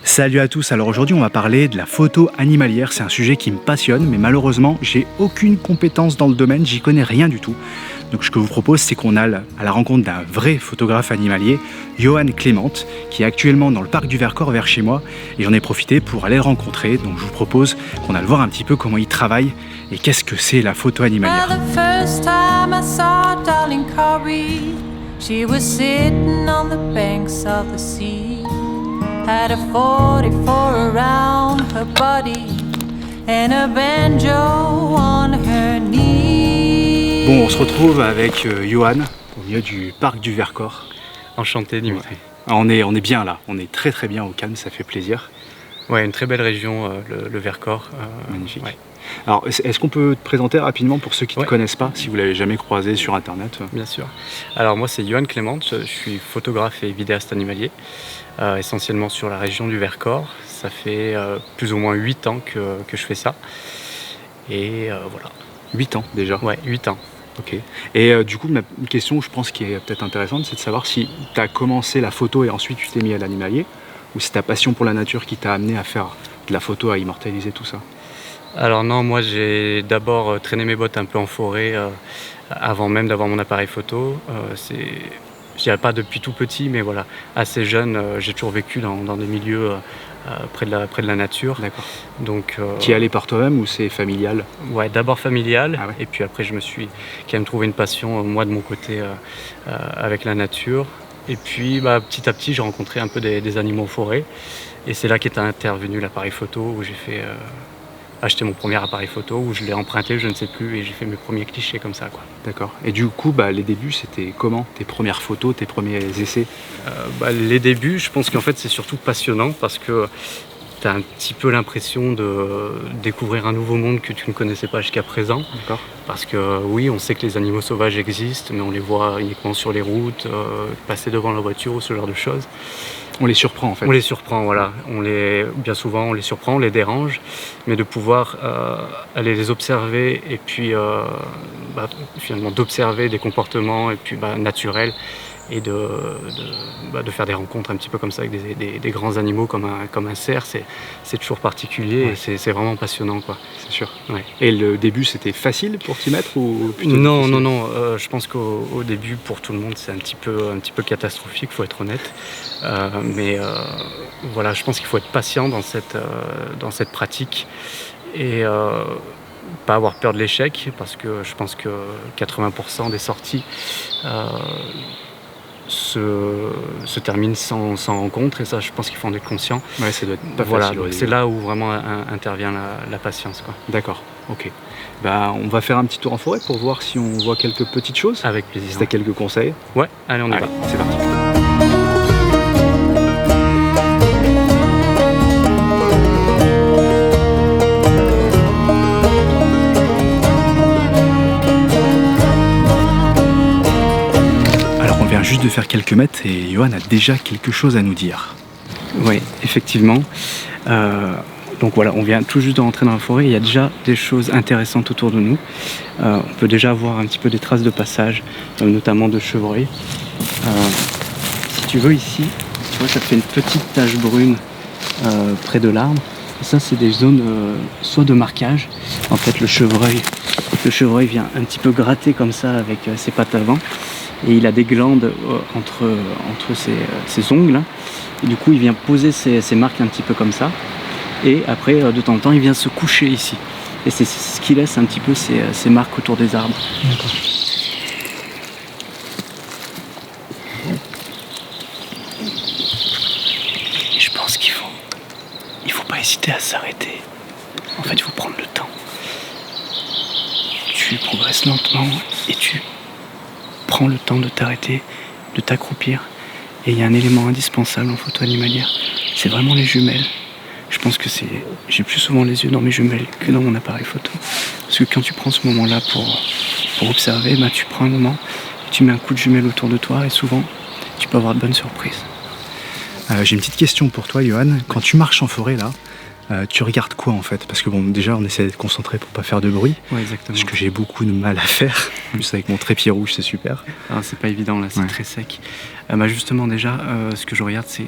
Salut à tous, alors aujourd'hui on va parler de la photo animalière, c'est un sujet qui me passionne mais malheureusement j'ai aucune compétence dans le domaine, j'y connais rien du tout. Donc ce que je vous propose c'est qu'on aille à la rencontre d'un vrai photographe animalier, Johan Clément, qui est actuellement dans le parc du Vercors vers chez moi et j'en ai profité pour aller le rencontrer, donc je vous propose qu'on aille voir un petit peu comment il travaille et qu'est-ce que c'est la photo animalière. She was sitting on the banks of the sea, had a 44 around her body and a banjo on her knee. Bon, on se retrouve avec Johan au milieu du parc du Vercors. Enchanté Dimitri. Ouais. On est bien là, on est très bien au calme, ça fait plaisir. Ouais, une très belle région, le Vercors. Magnifique. Ouais. Alors, est-ce qu'on peut te présenter rapidement pour ceux qui ne te connaissent pas, si vous ne l'avez jamais croisé sur Internet? Bien sûr. Alors moi, c'est Johan Clément, je suis photographe et vidéaste animalier, essentiellement sur la région du Vercors. Ça fait plus ou moins 8 ans que je fais ça. Et voilà. 8 ans déjà? Ouais, 8 ans. Ok. Et du coup, une question, je pense, qui est peut-être intéressante, c'est de savoir si tu as commencé la photo et ensuite tu t'es mis à l'animalier, ou c'est ta passion pour la nature qui t'a amené à faire de la photo, à immortaliser tout ça? Alors non, moi j'ai d'abord traîné mes bottes un peu en forêt avant même d'avoir mon appareil photo. Je dirais pas depuis tout petit, mais voilà, assez jeune, j'ai toujours vécu dans des milieux près de la nature. D'accord. Donc, tu y allais par toi-même ou c'est familial? Ouais, d'abord familial, Ah ouais. et puis après je me suis quand même trouvé une passion, moi de mon côté, avec la nature. Et puis petit à petit j'ai rencontré un peu des animaux en forêt, et c'est là qu'est intervenu l'appareil photo, où j'ai fait acheter mon premier appareil photo, où je l'ai emprunté, je ne sais plus, et j'ai fait mes premiers clichés comme ça, quoi. D'accord. Et du coup, les débuts, c'était comment? Tes premières photos, tes premiers essais? Les débuts, je pense qu'en fait c'est surtout passionnant parce que tu as un petit peu l'impression de découvrir un nouveau monde que tu ne connaissais pas jusqu'à présent. D'accord. Parce que oui, on sait que les animaux sauvages existent, mais on les voit uniquement sur les routes, passer devant la voiture ou ce genre de choses. On les surprend en fait. On les surprend, voilà. Bien souvent, on les surprend, on les dérange, mais de pouvoir aller les observer et puis finalement d'observer des comportements et puis naturels, et de faire des rencontres un petit peu comme ça avec des grands animaux comme un cerf, c'est toujours particulier, ouais. Et c'est vraiment passionnant, quoi. C'est sûr. Ouais. Et le début, c'était facile pour t'y mettre ou plutôt Non, difficile? non. Je pense qu'au début, pour tout le monde, c'est un petit peu catastrophique, faut être honnête. Mais voilà, je pense qu'il faut être patient dans cette pratique et pas avoir peur de l'échec, parce que je pense que 80% des sorties se terminent sans rencontre, et ça, je pense qu'il faut en être conscient. Ouais, ça doit être pas voilà, facile. c'est là où vraiment intervient la patience, quoi. D'accord, ok. On va faire un petit tour en forêt pour voir si on voit quelques petites choses. Avec plaisir. Si t'as quelques conseils. Ouais, allez, on y va. C'est parti. Juste de faire quelques mètres et Johan a déjà quelque chose à nous dire. Oui, effectivement. Donc voilà, on vient tout juste de rentrer dans la forêt, il y a déjà des choses intéressantes autour de nous. On peut déjà voir un petit peu des traces de passage, notamment de chevreuils. Si tu veux, ici, tu vois, ça fait une petite tache brune près de l'arbre. Et ça, c'est des zones soit de marquage. En fait, le chevreuil vient un petit peu gratter comme ça avec ses pattes avant. Et il a des glandes entre ses ongles, et du coup il vient poser ses marques un petit peu comme ça, et après de temps en temps il vient se coucher ici, et c'est ce qui laisse un petit peu ses marques autour des arbres. D'accord. Je pense qu'il faut pas hésiter à s'arrêter. En fait, il faut prendre le temps. Tu progresses lentement et tu prends le temps de t'arrêter, de t'accroupir. Et il y a un élément indispensable en photo animalière, c'est vraiment les jumelles. Je pense que j'ai plus souvent les yeux dans mes jumelles que dans mon appareil photo. Parce que quand tu prends ce moment-là pour observer, tu prends un moment, et tu mets un coup de jumelle autour de toi, et souvent tu peux avoir de bonnes surprises. J'ai une petite question pour toi, Johan. Quand tu marches en forêt là, tu regardes quoi en fait? Parce que déjà on essaie d'être concentré pour pas faire de bruit. Ouais, exactement. Ce que j'ai beaucoup de mal à faire. Juste avec mon trépied rouge, c'est super. Alors, c'est pas évident là, c'est très sec. Justement déjà, ce que je regarde, c'est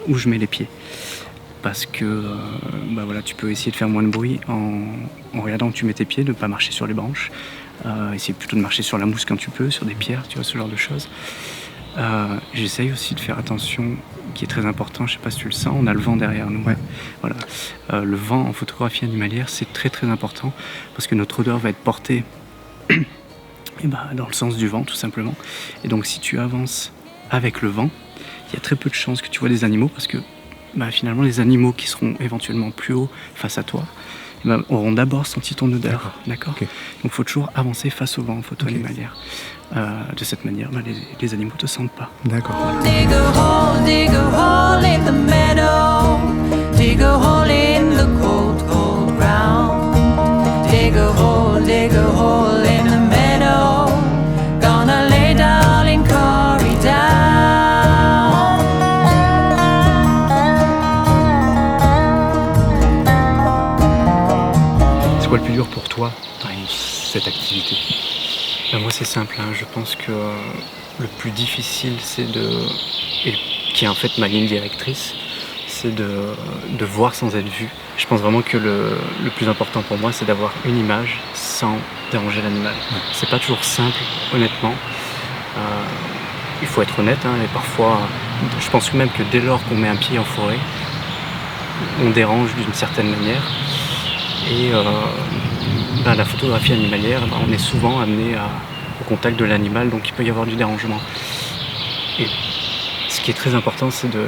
où je mets les pieds. parce que voilà, tu peux essayer de faire moins de bruit en regardant où tu mets tes pieds, de ne pas marcher sur les branches, essayer plutôt de marcher sur la mousse quand tu peux, sur des pierres, tu vois, ce genre de choses. J'essaye aussi de faire attention, qui est très important, je sais pas si tu le sens, on a le vent derrière nous. Ouais. Voilà. Le vent en photographie animalière, c'est très très important parce que notre odeur va être portée dans le sens du vent, tout simplement. Et donc si tu avances avec le vent, il y a très peu de chances que tu vois des animaux parce que finalement les animaux qui seront éventuellement plus haut face à toi auront d'abord senti ton odeur. D'accord. Okay. Donc il faut toujours avancer face au vent en photo animalière. De cette manière, les animaux ne te sentent pas. D'accord. Dig a hole in the meadow. Dig a hole in the cold, cold ground. Dig a hole in the meadow. Gonna lay darling Cory down. C'est quoi le plus dur pour toi dans cette activité? Moi c'est simple, je pense que le plus difficile et qui est en fait ma ligne directrice, c'est de voir sans être vu. Je pense vraiment que le plus important pour moi c'est d'avoir une image sans déranger l'animal. C'est pas toujours simple, honnêtement. Il faut être honnête, et parfois je pense même que dès lors qu'on met un pied en forêt, on dérange d'une certaine manière. Et la photographie animalière, on est souvent amené au contact de l'animal, donc il peut y avoir du dérangement. Et ce qui est très important, c'est de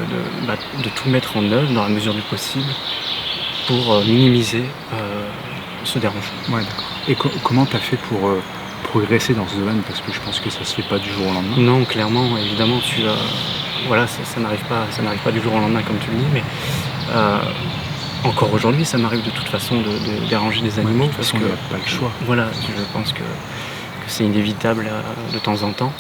tout mettre en œuvre dans la mesure du possible pour minimiser ce dérangement. Ouais, d'accord. Et comment tu as fait pour progresser dans ce domaine? Parce que je pense que ça se fait pas du jour au lendemain. Non, clairement, évidemment, ça n'arrive pas du jour au lendemain comme tu le dis, mais encore aujourd'hui, ça m'arrive de toute façon de déranger des animaux. De toute façon, il n'y a pas le choix. Voilà, je pense que c'est inévitable de temps en temps.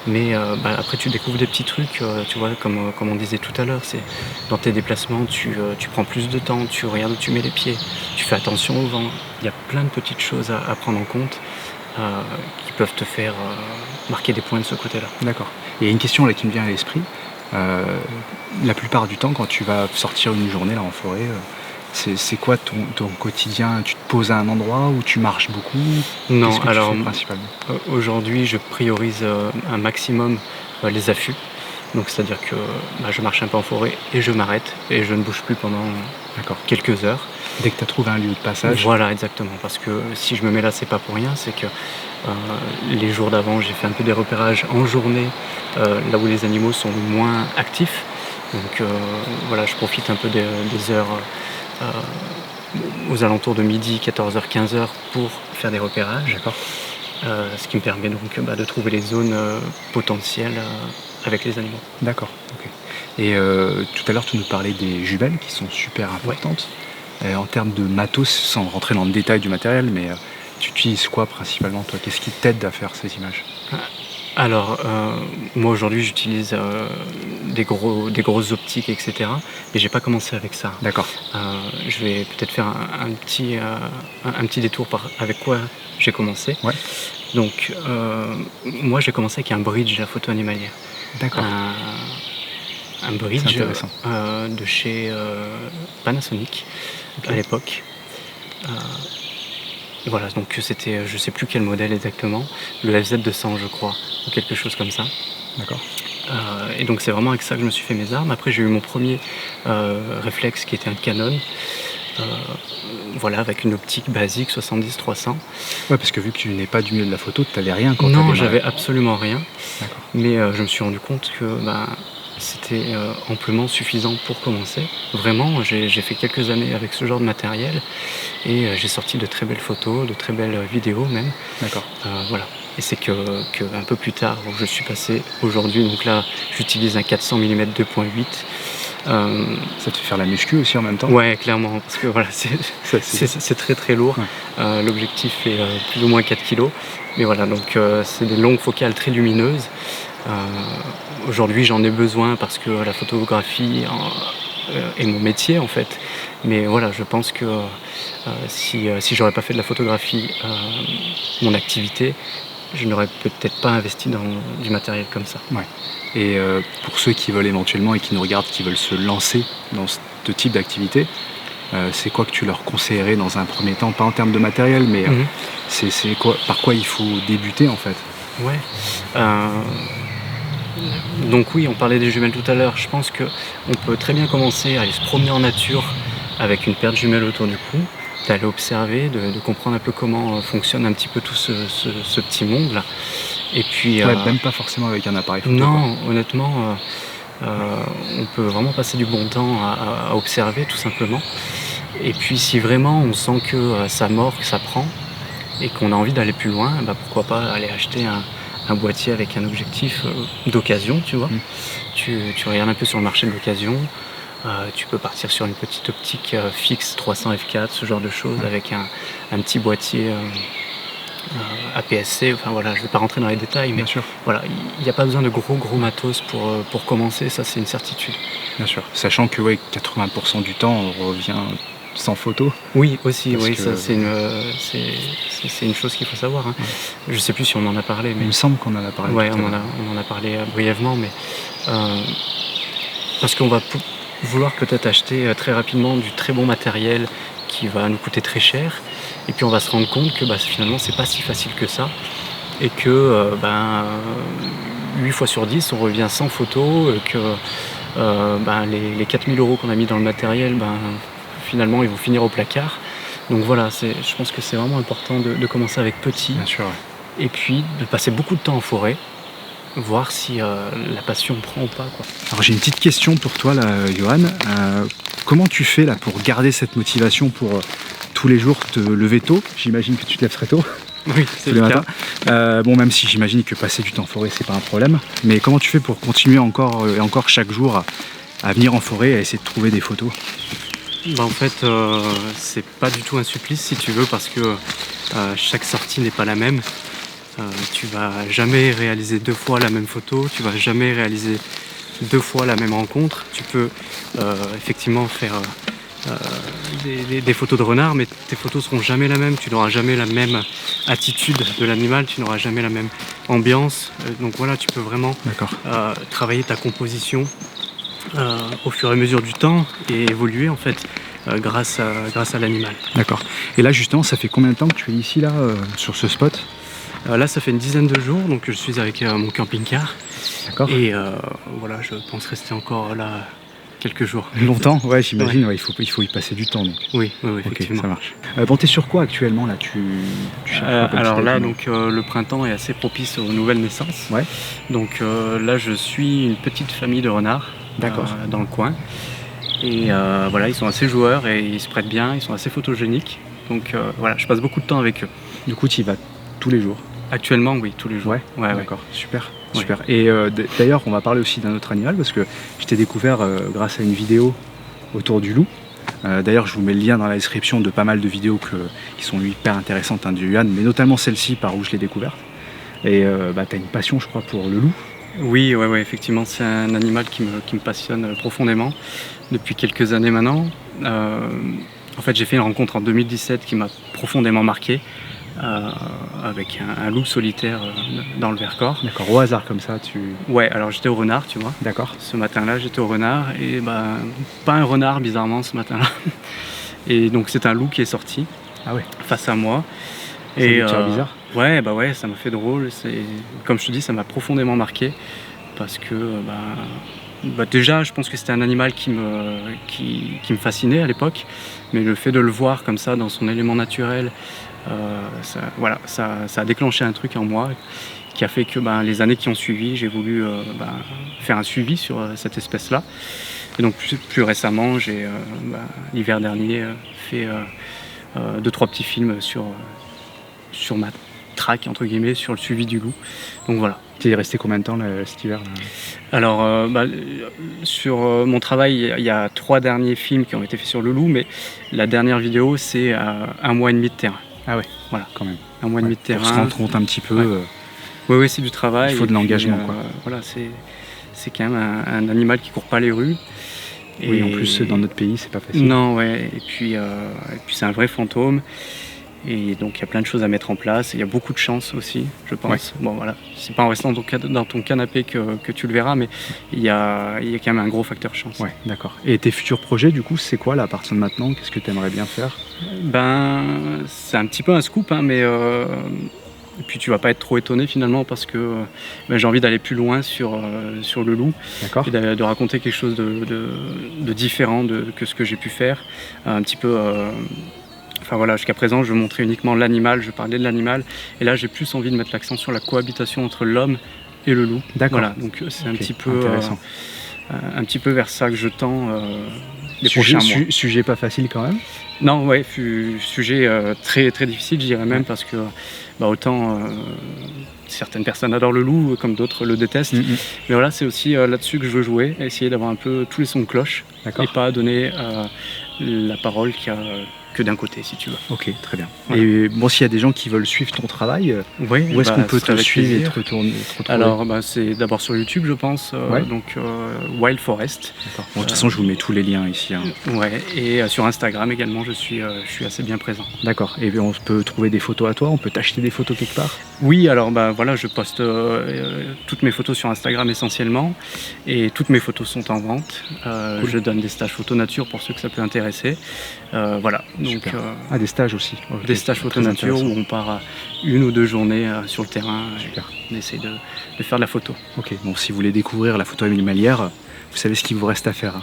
Mais après, tu découvres des petits trucs, tu vois, comme on disait tout à l'heure. C'est dans tes déplacements, tu prends plus de temps, tu regardes où tu mets les pieds, tu fais attention au vent. Il y a plein de petites choses à prendre en compte qui peuvent te faire marquer des points de ce côté-là. D'accord. Et il y a une question là qui me vient à l'esprit. La plupart du temps, quand tu vas sortir une journée là en forêt, c'est quoi ton quotidien? Tu te poses à un endroit où tu marches beaucoup? Non, Qu'est-ce que alors tu fais principalement? aujourd'hui, je priorise un maximum les affûts. Donc c'est-à-dire que je marche un peu en forêt et je m'arrête et je ne bouge plus pendant quelques heures. Dès que tu as trouvé un lieu de passage? Voilà, exactement. Parce que si je me mets là, c'est pas pour rien. C'est que les jours d'avant, j'ai fait un peu des repérages en journée, là où les animaux sont moins actifs. Donc je profite un peu des heures aux alentours de midi, 14h, 15h pour faire des repérages. D'accord. Ce qui me permet donc de trouver les zones potentielles avec les animaux. D'accord. Ok. Et tout à l'heure, tu nous parlais des jumelles qui sont super importantes. En termes de matos, sans rentrer dans le détail du matériel, mais tu utilises quoi principalement, toi? Qu'est-ce qui t'aide à faire ces images? Alors, moi aujourd'hui j'utilise des grosses optiques, etc. Mais j'ai pas commencé avec ça. D'accord. Je vais peut-être faire un petit détour avec quoi j'ai commencé. Ouais. Donc, moi j'ai commencé avec un bridge, la photo animalière. D'accord. Un bridge de chez Panasonic à l'époque. Voilà, donc c'était, je sais plus quel modèle exactement, le FZ200 je crois, ou quelque chose comme ça. D'accord. Et donc c'est vraiment avec ça que je me suis fait mes armes. Après j'ai eu mon premier réflexe qui était un Canon, avec une optique basique 70-300. Ouais, parce que vu que tu n'es pas du milieu de la photo, tu n'avais rien quand Non, j'avais absolument rien. D'accord. Mais je me suis rendu compte que c'était amplement suffisant pour commencer. Vraiment, j'ai fait quelques années avec ce genre de matériel et j'ai sorti de très belles photos, de très belles vidéos même. D'accord. Voilà. Et c'est que un peu plus tard, où je suis passé aujourd'hui, donc là j'utilise un 400 mm 2.8. Ça te fait faire la muscu aussi en même temps? Ouais, clairement, parce que voilà, c'est très très lourd. Ouais. L'objectif est plus ou moins 4 kg. Mais voilà, donc c'est des longues focales très lumineuses. Aujourd'hui j'en ai besoin parce que la photographie est mon métier en fait. Mais voilà, je pense que si j'aurais pas fait de la photographie mon activité, je n'aurais peut-être pas investi dans du matériel comme ça. Ouais. Et pour ceux qui veulent éventuellement et qui nous regardent, qui veulent se lancer dans ce type d'activité, c'est quoi que tu leur conseillerais dans un premier temps? Pas en termes de matériel, mais c'est quoi, par quoi il faut débuter en fait? Ouais. Donc oui, on parlait des jumelles tout à l'heure. Je pense qu'on peut très bien commencer à aller se promener en nature avec une paire de jumelles autour du cou, d'aller observer, de comprendre un peu comment fonctionne un petit peu tout ce petit monde-là. Et puis, Ouais, même pas forcément avec un appareil photo. non, honnêtement, on peut vraiment passer du bon temps à observer tout simplement. Et puis si vraiment on sent que ça mord, que ça prend, et qu'on a envie d'aller plus loin, bah, pourquoi pas aller acheter un boîtier avec un objectif d'occasion, tu vois. Tu regardes un peu sur le marché de l'occasion, tu peux partir sur une petite optique fixe 300 f4, ce genre de choses, avec un petit boîtier APS-C, enfin voilà, je ne vais pas rentrer dans les détails, mais Bien sûr. voilà, il n'y a pas besoin de gros matos pour commencer, ça c'est une certitude. Bien sûr. Sachant que ouais, 80% du temps, on revient sans photo. Oui, aussi, Parce oui, que- ça c'est une chose qu'il faut savoir. Hein. Je ne sais plus si on en a parlé, mais Il me semble qu'on en a parlé. ouais, tout à l'heure. on en a parlé brièvement, mais parce qu'on va vouloir peut-être acheter très rapidement du très bon matériel qui va nous coûter très cher, et puis on va se rendre compte que bah, finalement c'est pas si facile que ça, et que 8 fois sur 10 on revient sans photo, que les 4000 € qu'on a mis dans le matériel, finalement ils vont finir au placard. Donc voilà, je pense que c'est vraiment important de commencer avec petit, Bien sûr. Ouais. et puis de passer beaucoup de temps en forêt, voir si la passion prend ou pas, quoi. Alors j'ai une petite question pour toi là, Johan. Comment tu fais là pour garder cette motivation pour tous les jours te lever tôt? J'imagine que tu te lèves très tôt. Oui, c'est tous les le cas. matins. Bon, même si j'imagine que passer du temps en forêt, c'est pas un problème. Mais comment tu fais pour continuer encore et encore chaque jour à venir en forêt et à essayer de trouver des photos? En fait, c'est pas du tout un supplice si tu veux, parce que chaque sortie n'est pas la même. Tu vas jamais réaliser 2 fois la même photo, tu vas jamais réaliser 2 fois la même rencontre. Tu peux effectivement faire des photos de renard, mais tes photos seront jamais la même. Tu n'auras jamais la même attitude de l'animal, tu n'auras jamais la même ambiance. Donc voilà, tu peux vraiment D'accord. travailler ta composition au fur et à mesure du temps et évoluer en fait grâce à l'animal. D'accord. Et là justement, ça fait combien de temps que tu es ici là sur ce spot? Là, ça fait une dizaine de jours, donc je suis avec mon camping-car. D'accord. Et voilà, je pense rester encore là quelques jours. Longtemps? Ouais, j'imagine. Ouais, il faut y passer du temps. Donc. Oui, Ok, effectivement. ça marche. Bon, t'es sur quoi actuellement là? Tu cherches quoi comme Alors petit là, aliment? donc le printemps est assez propice aux nouvelles naissances. Ouais. Donc là, je suis une petite famille de renards. D'accord. Dans le coin. Et voilà, ils sont assez joueurs et ils se prêtent bien, ils sont assez photogéniques. Donc voilà, je passe beaucoup de temps avec eux. Du coup, tu y vas tous les jours? Actuellement, oui, tous les jours. Ouais. Ouais. D'accord. Super. Ouais. Super. Et d'ailleurs, on va parler aussi d'un autre animal parce que je t'ai découvert grâce à une vidéo autour du loup. D'ailleurs, je vous mets le lien dans la description de pas mal de vidéos qui sont hyper intéressantes de Yuan, mais notamment celle-ci par où je l'ai découverte. Et tu as une passion, je crois, pour le loup. Oui, effectivement, c'est un animal qui me passionne profondément depuis quelques années maintenant. En fait, j'ai fait une rencontre en 2017 qui m'a profondément marqué, avec un loup solitaire dans le Vercors. D'accord. Au hasard comme ça, tu. Ouais, alors j'étais au renard, tu vois. D'accord. Ce matin-là, j'étais au renard et pas un renard bizarrement ce matin-là. Et donc c'est un loup qui est sorti Ah ouais. face à moi. Ça Et doit te faire bizarre. Ouais, ça m'a fait drôle. Comme je te dis, ça m'a profondément marqué parce que déjà, je pense que c'était un animal qui me fascinait à l'époque, mais le fait de le voir comme ça dans son élément naturel, ça a déclenché un truc en moi qui a fait que les années qui ont suivi, j'ai voulu faire un suivi sur cette espèce-là. Et donc plus récemment, j'ai l'hiver dernier fait 2-3 petits films sur ma traque entre guillemets, sur le suivi du loup. Donc voilà. Tu es resté combien de temps là, cet hiver là? Alors sur mon travail, il y a 3 derniers films qui ont été faits sur le loup, mais la dernière vidéo c'est 1 mois et demi de terrain. Ah ouais. Voilà, Quand même. 1 mois et demi de Pour se terrain. rendre compte un petit peu. Ouais. Oui, c'est du travail. Il faut de et l'engagement, quoi. Voilà, c'est quand même un animal qui court pas les rues. Oui, en plus dans notre pays, c'est pas facile. Non, ouais. Et puis c'est un vrai fantôme. Et donc il y a plein de choses à mettre en place. Et il y a beaucoup de chance aussi, je pense. Ouais. Bon voilà, c'est pas en restant dans ton canapé que tu le verras, mais il y a quand même un gros facteur chance. Ouais, d'accord. Et tes futurs projets, du coup, c'est quoi là, à partir de maintenant? Qu'est-ce que tu aimerais bien faire? Ben, c'est un petit peu un scoop, hein, mais et puis tu vas pas être trop étonné finalement parce que ben, j'ai envie d'aller plus loin sur le loup D'accord. et de raconter quelque chose de différent que ce que j'ai pu faire. Un petit peu. Enfin voilà, jusqu'à présent, je montrais uniquement l'animal, je parlais de l'animal, et là j'ai plus envie de mettre l'accent sur la cohabitation entre l'homme et le loup. D'accord. Voilà, donc c'est un Ok, petit peu intéressant. un petit peu vers ça que je tends les prochains mois. Sujet pas facile quand même. Non, ouais, sujet très très difficile, je dirais même, parce que bah, autant certaines personnes adorent le loup, comme d'autres le détestent. Mais voilà, c'est aussi là-dessus que je veux jouer, essayer d'avoir un peu tous les sons de cloche D'accord. et pas donner la parole qu'il y a que d'un côté, si tu veux. Ok, très bien. Voilà. Et bon, s'il y a des gens qui veulent suivre ton travail, Oui, où est-ce qu'on peut c'est te avec suivre et plaisir. te retrouver? Alors, bah, c'est d'abord sur YouTube, je pense, Ouais. donc Wild Forest. D'accord. Bon, de toute façon, je vous mets tous les liens ici, hein. Ouais, et sur Instagram également, je suis assez bien présent. D'accord. Et puis, on peut trouver des photos à toi? On peut t'acheter des photos quelque part? Oui, alors bah, voilà, je poste toutes mes photos sur Instagram essentiellement, et toutes mes photos sont en vente. Cool. Je donne des stages photo nature pour ceux que ça peut intéresser. Voilà, donc Super. Ah, des stages aussi. Ok. des stages photo Très nature où intéressant. on part 1 ou 2 journées sur le terrain. Super. Et on essaie de faire de la photo. Ok, bon, si vous voulez découvrir la photo animalière, vous savez ce qu'il vous reste à faire.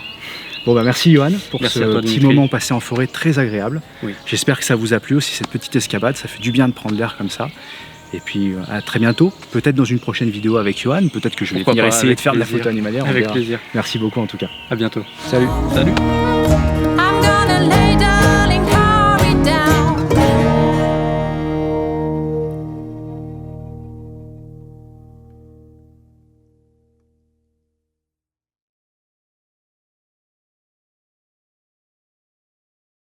Bon, bah merci Johan pour Merci ce à toi, petit Dimitri. moment passé en forêt très agréable. Oui. J'espère que ça vous a plu aussi, cette petite escapade. Ça fait du bien de prendre l'air comme ça. Et puis à très bientôt, peut-être dans une prochaine vidéo avec Johan, peut-être que je vais Pourquoi venir pas, essayer avec de faire de la plaisir. photo animalière. on Avec verra. plaisir. Merci beaucoup en tout cas. À bientôt. Salut. Salut. I'm gonna lay down